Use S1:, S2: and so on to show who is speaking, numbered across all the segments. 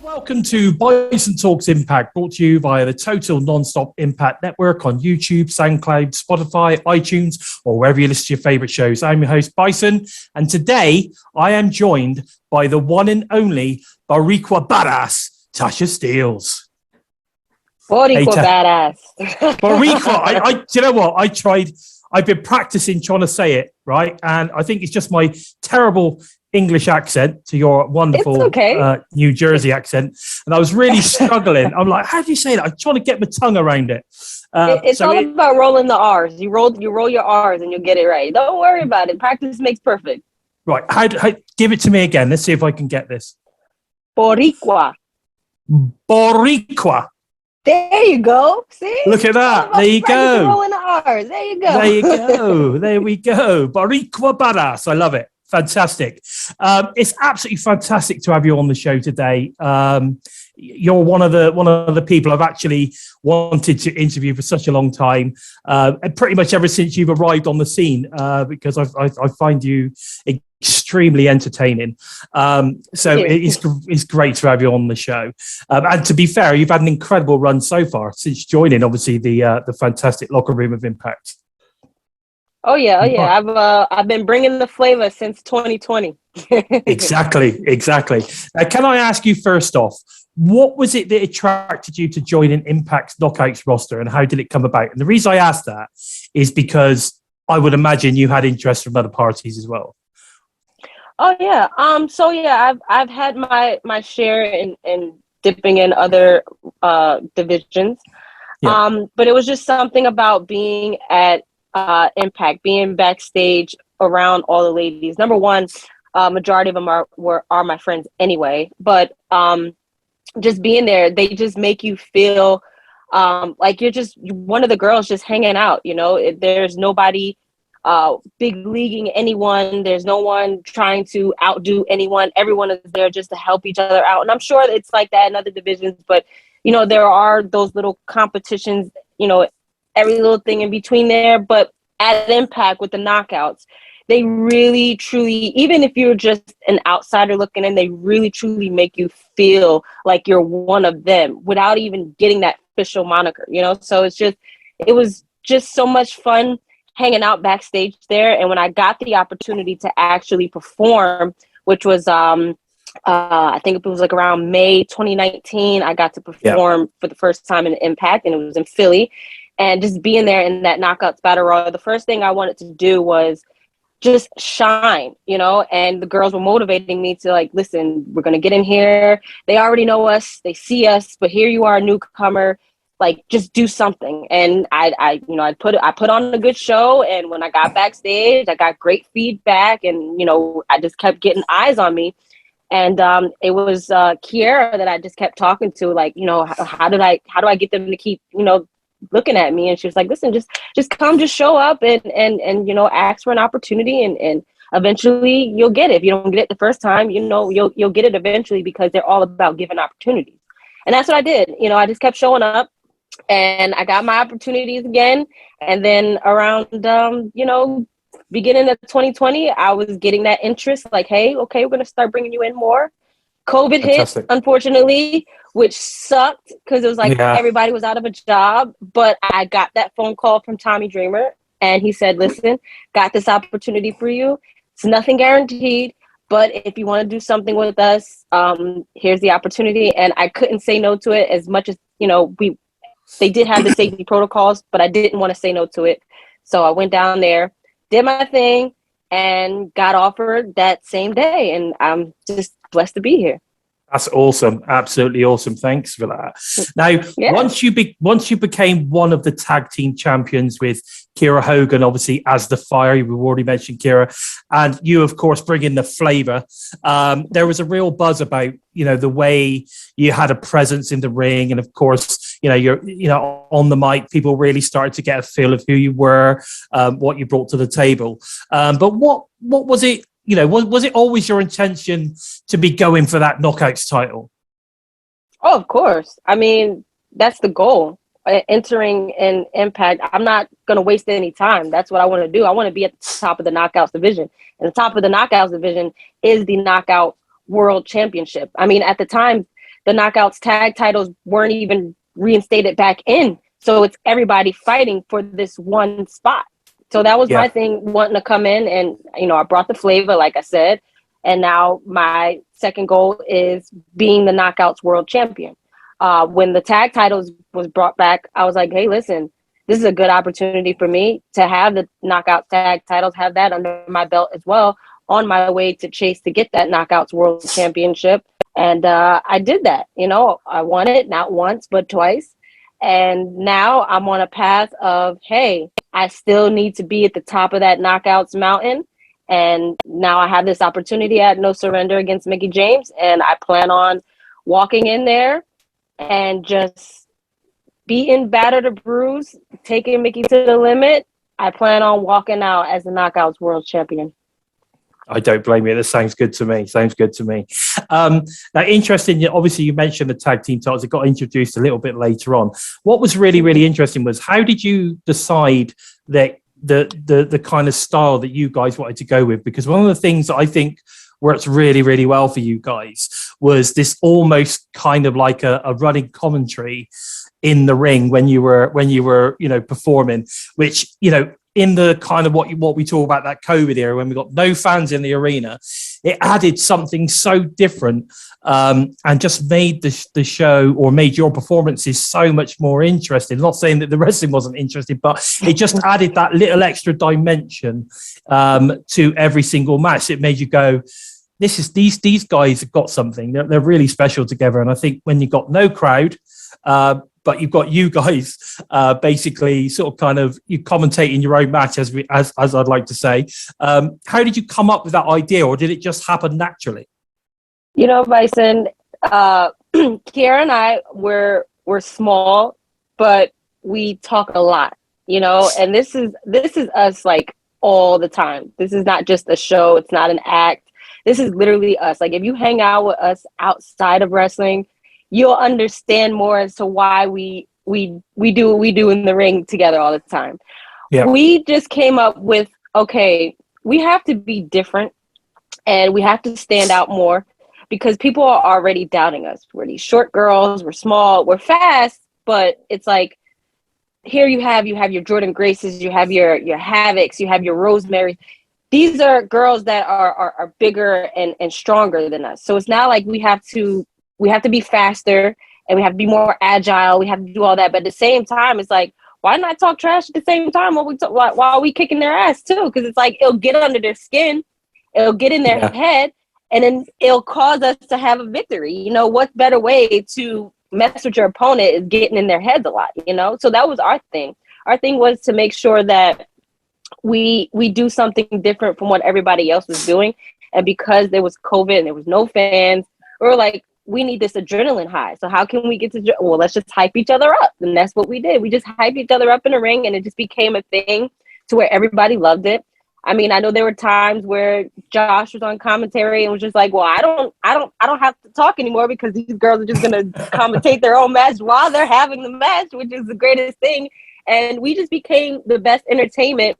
S1: Welcome to BISON Talks IMPACT, brought to you via the Total Nonstop Impact Network on YouTube, SoundCloud, Spotify, iTunes, or wherever you listen to your favorite shows. I'm your host, Bison, and today I am joined by the one and only Boricua Badass, Tasha Steelz.
S2: Boricua Badass.
S1: Boricua, do you know what? I've been practicing trying to say it, right? And I think it's just my terrible English accent to your wonderful New Jersey accent. And I was really struggling. I'm like, how do you say that? I'm trying to get my tongue around it.
S2: It's all about rolling the R's. You roll your R's and you'll get it right. Don't worry about it. Practice makes perfect.
S1: Right. How give it to me again. Let's see if I can get this.
S2: Boricua.
S1: Boricua.
S2: There you go. See?
S1: Look at that. There you go.
S2: Rolling the R's. There you go.
S1: There you go. There we go. Boricua Badass. I love it. Fantastic. It's absolutely fantastic to have you on the show today. You're one of the people I've actually wanted to interview for such a long time, and pretty much ever since you've arrived on the scene, because I find you extremely entertaining. So it's great to have you on the show. And to be fair, you've had an incredible run so far since joining, obviously, the fantastic locker room of Impact.
S2: Oh yeah. I've been bringing the flavor since 2020.
S1: Exactly. Now, can I ask you first off, what was it that attracted you to join an Impact Knockouts roster, and how did it come about? And the reason I asked that is because I would imagine you had interest from other parties as well.
S2: Oh yeah. So yeah, I've had my share in dipping in other divisions. Yeah. But it was just something about being at Impact, being backstage around all the ladies. Number one, majority of them are my friends anyway, but just being there, they just make you feel like you're just one of the girls just hanging out. You know, there's nobody big leaguing anyone. There's no one trying to outdo anyone. Everyone is there just to help each other out. And I'm sure it's like that in other divisions, but you know, there are those little competitions, you know, every little thing in between there. But at Impact with the knockouts, they really, truly, even if you're just an outsider looking in, they really, truly make you feel like you're one of them without even getting that official moniker, you know? So it was just so much fun hanging out backstage there. And when I got the opportunity to actually perform, which was, I think it was like around May 2019, I got to perform for the first time in Impact, and it was in Philly. And just being there in that Knockouts Battle Royal, the first thing I wanted to do was just shine, you know, and the girls were motivating me to like, listen, we're going to get in here. They already know us. They see us, but here you are, a newcomer, like just do something. And I put on a good show. And when I got backstage, I got great feedback, and, you know, I just kept getting eyes on me. And it was Kiera that I just kept talking to, like, you know, how do I get them to keep, you know, looking at me? And she was like, listen, just come, just show up and you know, ask for an opportunity, and eventually you'll get it. If you don't get it the first time, you know, you'll get it eventually, because they're all about giving opportunities. And that's what I did. You know, I just kept showing up, and I got my opportunities again. And then around you know, beginning of 2020, I was getting that interest, like, hey, okay, we're gonna start bringing you in more. COVID hit, unfortunately, which sucked, because it was like everybody was out of a job. But I got that phone call from Tommy Dreamer, and he said, listen, got this opportunity for you. It's nothing guaranteed, but if you want to do something with us, here's the opportunity. And I couldn't say no to it, as much as, you know, they did have the safety protocols, but I didn't want to say no to it. So I went down there, did my thing, and got offered that same day. And I'm just blessed to be here.
S1: That's awesome. Absolutely awesome. Thanks for that. Now, once you became one of the tag team champions with Kiera Hogan, obviously, as the Fire, you already mentioned Kiera, and you, of course, bring in the flavor. There was a real buzz about, you know, the way you had a presence in the ring. And of course, you know, on the mic, people really started to get a feel of who you were, what you brought to the table. But what was it? You know, was it always your intention to be going for that Knockouts title?
S2: Oh, of course. I mean, that's the goal. Entering in Impact, I'm not going to waste any time. That's what I want to do. I want to be at the top of the Knockouts division. And the top of the Knockouts division is the Knockout World Championship. I mean, at the time, the Knockouts tag titles weren't even reinstated back in. So it's everybody fighting for this one spot. So that was my thing, wanting to come in, and, you know, I brought the flavor, like I said. And now my second goal is being the Knockouts world champion. When the tag titles was brought back, I was like, hey, listen, this is a good opportunity for me to have the Knockouts tag titles, have that under my belt as well, on my way to chase to get that Knockouts world championship. And I did that. You know, I won it not once, but twice. And now I'm on a path of, hey, I still need to be at the top of that Knockouts mountain. And now I have this opportunity at No Surrender against Mickie James. And I plan on walking in there and just beating battered or bruised, taking Mickie to the limit. I plan on walking out as the Knockouts world champion.
S1: I don't blame you. That sounds good to me. Now, interesting. Obviously, you mentioned the tag team titles. It got introduced a little bit later on. What was really, really interesting was, how did you decide that the kind of style that you guys wanted to go with? Because one of the things that I think works really, really well for you guys was this almost kind of like a running commentary in the ring when you were you know, performing, which, you know, in the kind of what we talk about, that COVID era when we got no fans in the arena, it added something so different, and just made the show, or made your performances so much more interesting. Not saying that the wrestling wasn't interesting, but it just added that little extra dimension to every single match. It made you go, these guys have got something. They're really special together. And I think when you got no crowd, but you've got you guys basically sort of kind of, you commentating your own match, as I'd like to say. How did you come up with that idea, or did it just happen naturally?
S2: You know, Bison, Kiera and I, we're small, but we talk a lot, you know, and this is us like all the time. This is not just a show. It's not an act. This is literally us. Like, if you hang out with us outside of wrestling, you'll understand more as to why we do what we do in the ring together all the time. Yeah. We just came up with, okay, we have to be different and we have to stand out more, because people are already doubting us. We're these short girls, we're small, we're fast, but it's like, here you have your Jordan Graces, you have your Havocs, you have your Rosemary. These are girls that are bigger and stronger than us. So it's not like we have to be faster and we have to be more agile. We have to do all that. But at the same time, it's like, why not talk trash at the same time while we kicking their ass too? Because it's like, it'll get under their skin. It'll get in their head, and then it'll cause us to have a victory. You know, what better way to mess with your opponent is getting in their heads a lot, you know? So that was our thing. Our thing was to make sure that we do something different from what everybody else was doing. And because there was COVID and there was no fans, we were like, we need this adrenaline high. So how can we get to, well, let's just hype each other up. And that's what we did. We just hyped each other up in the ring, and it just became a thing to where everybody loved it. I mean, I know there were times where Josh was on commentary and was just like, well, I don't have to talk anymore, because these girls are just going to commentate their own match while they're having the match, which is the greatest thing. And we just became the best entertainment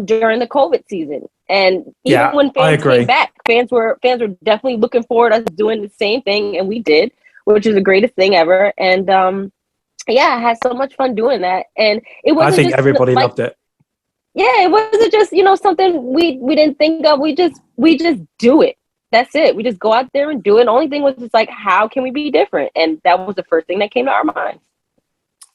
S2: during the COVID season. And even when fans came back, fans were definitely looking forward to us doing the same thing, and we did, which is the greatest thing ever. And I had so much fun doing that. And it wasn't, I think, just
S1: everybody loved it.
S2: Yeah, it wasn't just, you know, something we didn't think of. We just do it. That's it. We just go out there and do it. The only thing was just like, how can we be different? And that was the first thing that came to our minds.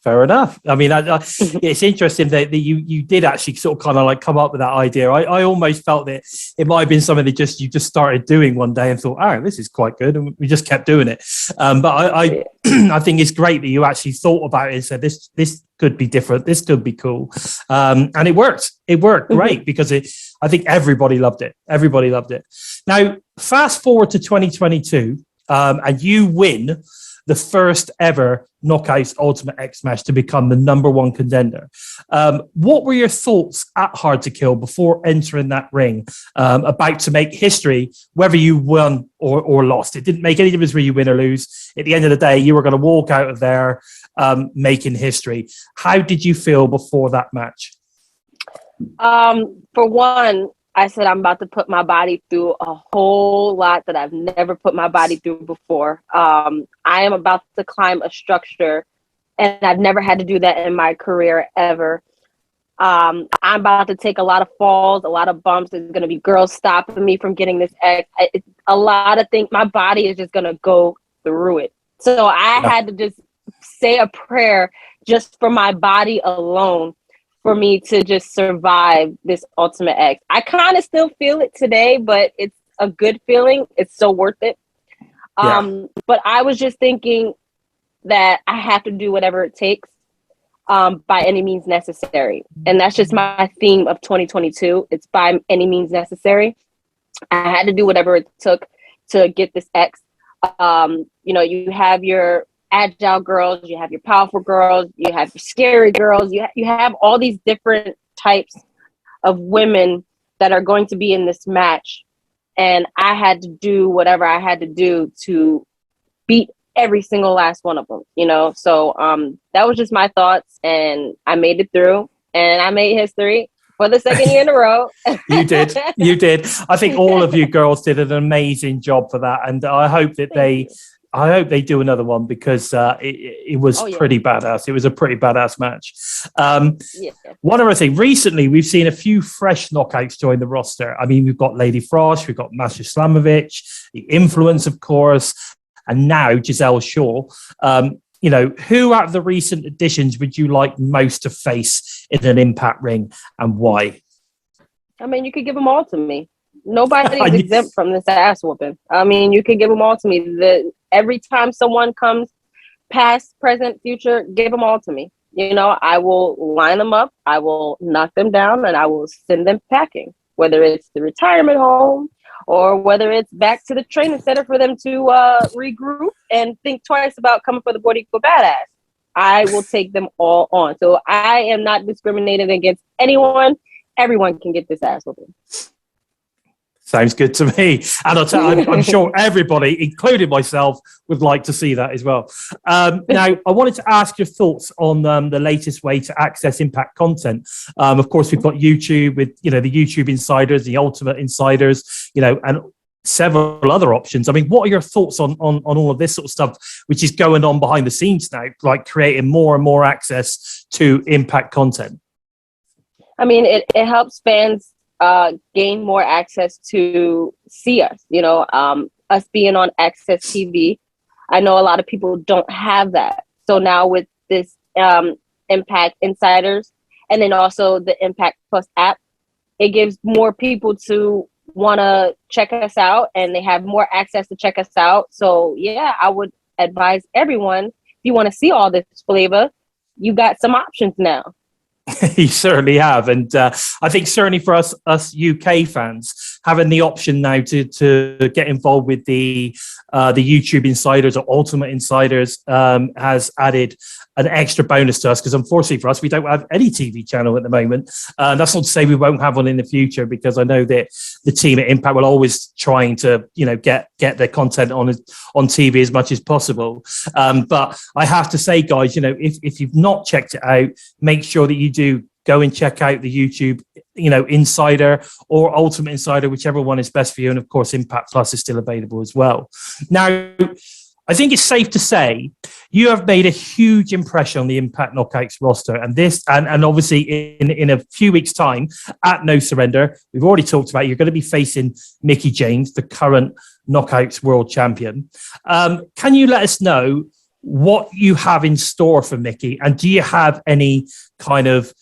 S1: Fair enough. I mean, it's interesting that you did actually sort of kind of like come up with that idea. I almost felt that it might have been something that you just started doing one day and thought, oh, this is quite good, and we just kept doing it. But I I think it's great that you actually thought about it and said, this could be different, this could be cool, and it worked. It worked great, because I think everybody loved it. Everybody loved it. Now, fast forward to 2022, and you win the first ever Knockouts Ultimate X match to become the #1 contender. What were your thoughts at Hard to Kill before entering that ring, about to make history, whether you won or lost? It didn't make any difference whether you win or lose. At the end of the day, you were going to walk out of there making history. How did you feel before that match?
S2: For one, I said, I'm about to put my body through a whole lot that I've never put my body through before. I am about to climb a structure, and I've never had to do that in my career ever. I'm about to take a lot of falls, a lot of bumps. There's going to be girls stopping me from getting this X. A lot of things. My body is just going to go through it. So I had to just say a prayer just for my body alone, for me to just survive this Ultimate X. I kind of still feel it today, but it's a good feeling. It's so worth it. But I was just thinking that I have to do whatever it takes, by any means necessary. And that's just my theme of 2022. It's by any means necessary. I had to do whatever it took to get this X. You have your agile girls, you have your powerful girls, you have your scary girls, you have all these different types of women that are going to be in this match. And I had to do whatever I had to do to beat every single last one of them, So that was just my thoughts, and I made it through, and I made history for the second year in a row.
S1: You did. I think all of you girls did an amazing job for that, and I hope that they do another one, because it was pretty badass. It was a pretty badass match. One other thing, recently we've seen a few fresh knockouts join the roster. I mean, we've got Lady Frost, we've got Masha Slamovich, The Influence, of course, and now Giselle Shaw. Who out of the recent additions would you like most to face in an Impact ring, and why?
S2: I mean, you could give them all to me. Nobody's exempt from this ass whooping. I mean, you could give them all to me. Every time someone comes, past, present, future, give them all to me. I will line them up, I will knock them down, and I will send them packing, whether it's the retirement home or whether it's back to the training center for them to regroup and think twice about coming for the Border Equal Badass. I will take them all on. So I am not discriminating against anyone. Everyone can get this ass whooping.
S1: Sounds good to me. And I'm sure everybody, including myself, would like to see that as well. Now, I wanted to ask your thoughts on the latest way to access Impact content. Of course, we've got YouTube with, the YouTube Insiders, the Ultimate Insiders, and several other options. I mean, what are your thoughts on all of this sort of stuff, which is going on behind the scenes now, like creating more and more access to Impact content?
S2: I mean, it helps fans gain more access to see us, us being on Access TV. I know a lot of people don't have that. So now with this Impact Insiders, and then also the Impact Plus app, it gives more people to want to check us out, and they have more access to check us out. So yeah, I would advise everyone, if you want to see all this flavor, you got some options now.
S1: You certainly have, and I think certainly for us UK fans, having the option now to get involved with the YouTube Insiders or Ultimate Insiders has added an extra bonus to us, because unfortunately for us, we don't have any TV channel at the moment. That's not to say we won't have one in the future, because I know that the team at Impact will always trying to get their content on TV as much as possible. But I have to say, guys, if you've not checked it out, make sure that you do go and check out the YouTube, Insider or Ultimate Insider, whichever one is best for you. And of course, Impact Plus is still available as well. Now, I think it's safe to say you have made a huge impression on the Impact Knockouts roster, and obviously in a few weeks' time at No Surrender, we've already talked about you're going to be facing Mickie James, the current Knockouts World Champion. Can you let us know what you have in store for Mickie, and do you have any kind of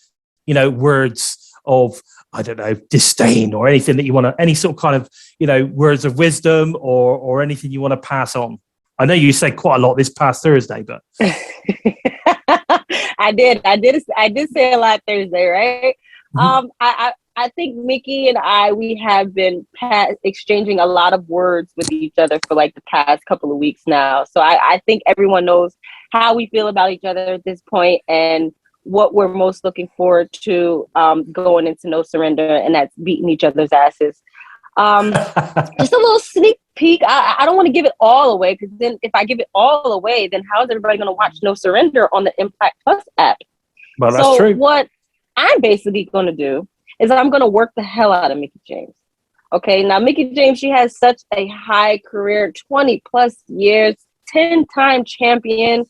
S1: words of, I don't know, disdain or anything that you want to, any sort of kind of, words of wisdom or anything you want to pass on? I know you said quite a lot this past Thursday, but
S2: I did say a lot Thursday, right? Mm-hmm. I think Mickie and we have been exchanging a lot of words with each other for like the past couple of weeks now. So I think everyone knows how we feel about each other at this point, and what we're most looking forward to going into No Surrender, and that's beating each other's asses. Just a little sneak peek. I don't want to give it all away, because then if I give it all away, then how is everybody going to watch No Surrender on the Impact Plus app?
S1: Well, that's true.
S2: What I'm basically going to do is that I'm going to work the hell out of Mickie James. Okay, now Mickie James, she has such a high career, 20 plus years, 10-time champion,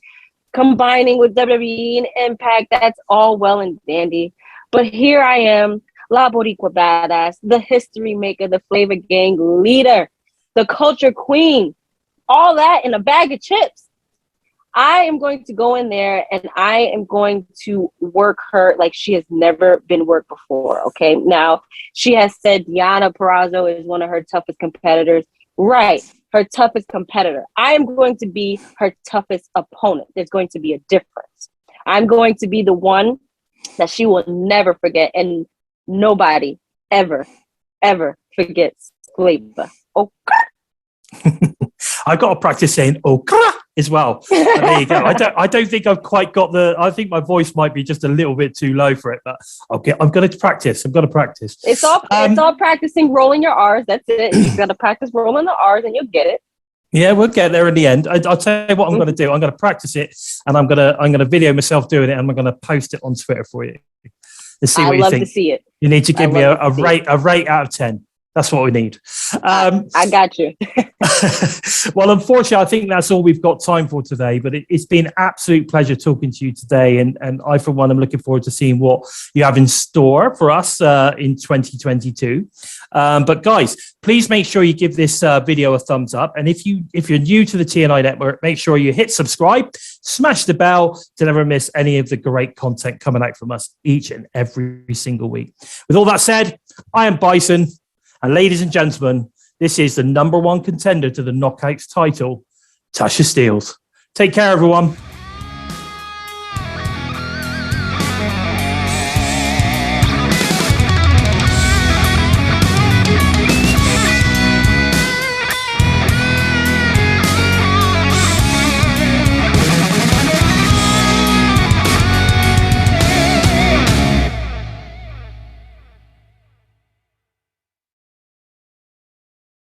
S2: combining with WWE and Impact. That's all well and dandy. But here I am, La Boricua Badass, the history maker, the Flavor Gang leader, the culture queen, all that in a bag of chips. I am going to go in there and I am going to work her like she has never been worked before. Okay. Now, she has said Deonna Purrazzo is one of her toughest competitors. Right. Her toughest competitor. I am going to be her toughest opponent. There's going to be a difference. I'm going to be the one that she will never forget. And nobody ever forgets Flavor. Okay.
S1: I got to practice saying "okra" as well. But there you go. I don't think I've quite got the. I think my voice might be just a little bit too low for it, but I'm going to practice. I'm going to practice.
S2: It's all practicing rolling your R's. That's it. You got to practice rolling the R's, and you'll get it.
S1: Yeah, we'll get there in the end. I'll tell you what I'm going to do. I'm going to practice it, and I'm going to video myself doing it, and I'm going to post it on Twitter for you. Let's see what you think.
S2: I love to see it.
S1: You need to give me a rate out of 10. That's what we need.
S2: I got you.
S1: Well, unfortunately, I think that's all we've got time for today. But it's been an absolute pleasure talking to you today. And I, for one, am looking forward to seeing what you have in store for us in 2022. But guys, please make sure you give this video a thumbs up. And if you're new to the TNI network, make sure you hit subscribe, smash the bell to never miss any of the great content coming out from us each and every single week. With all that said, I am Bison. And ladies and gentlemen, this is the #1 contender to the Knockouts title, Tasha Steelz. Take care, everyone.